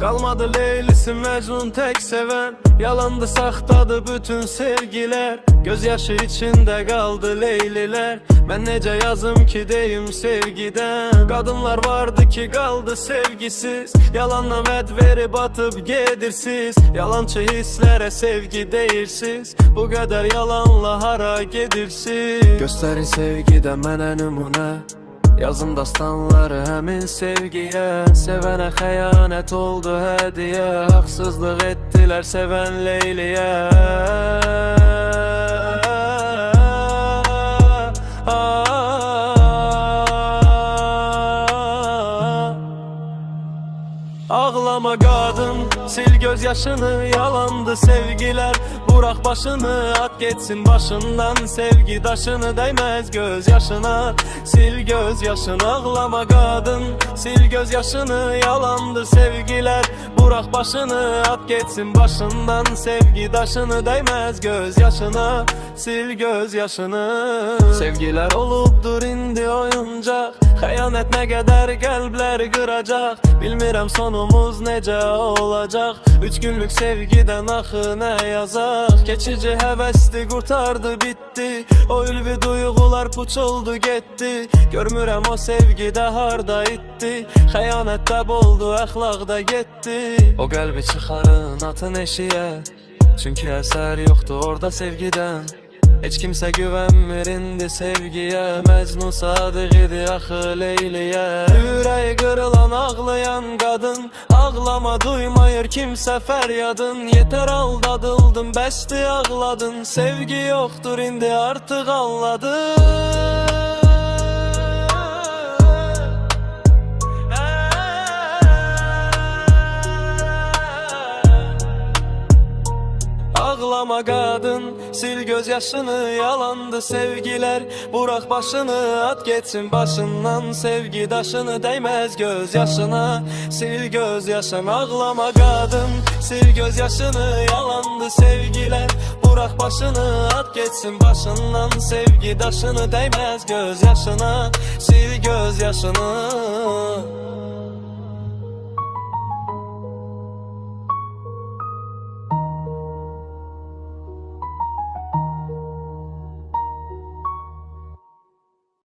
Kalmadı Leylisi Mecnun tek seven, yalandı saxtadı bütün sevgiler. Gözyaşı içinde kaldı Leyliler. Ben nece yazım ki deyim sevgiden. Kadınlar vardı ki kaldı sevgisiz, yalanla med verip atıp gedirsiz. Yalançı hislere sevgi değirsiz, bu kadar yalanla hara gedirsiz. Gösterin sevgide mənə nümunə, yazın dastanları həmin sevgiye. Sevene xəyanət oldu hediye, haksızlık ettiler seven Leyliye. Ağlama kadın, sil gözyaşını, yalandı sevgiler. Bırak başını, at geçsin başından. Sevgi daşını değmez gözyaşına, sil gözyaşını. Ağlama kadın, sil gözyaşını, yalandı sevgiler. Bırak başını, at geçsin başından. Sevgi daşını değmez gözyaşına, sil gözyaşını. Sevgiler olubdur indi oyuncak, xəyanət nə qədər qəlbləri qıracaq. Bilmirəm sonumuz necə olacaq, 3 günlük sevgidən axı nə yazaq. Keçici həvəsdi, qurtardı bitdi, o ülvi duyğular puç oldu getdi. Görmürəm o sevgidə harda itdi, xəyanətdə boldu, əxlaqda getdi. O qəlbi çıxarın, atın eşiyə, çünki əsər yoxdur orada sevgidən. Heç kimsə güvənmir indi sevgiyə, Məcnun sadıq idi axı Leyliyə. Ürəyi qırılan, ağlayan qadın, ağlama duymayır kimsə fəryadın. Yetər aldadıldım, bəsdi ağladın, sevgi yoxdur indi artıq anladın. Ağlama kadın, sil gözyaşını, yalandı sevgiler. Bırak başını, at geçsin başından. Sevgi daşını değmez gözyaşına, sil gözyaşını. Ağlama kadın, sil gözyaşını, yalandı sevgiler. Bırak başını, at geçsin başından. Sevgi daşını değmez gözyaşına, sil gözyaşını.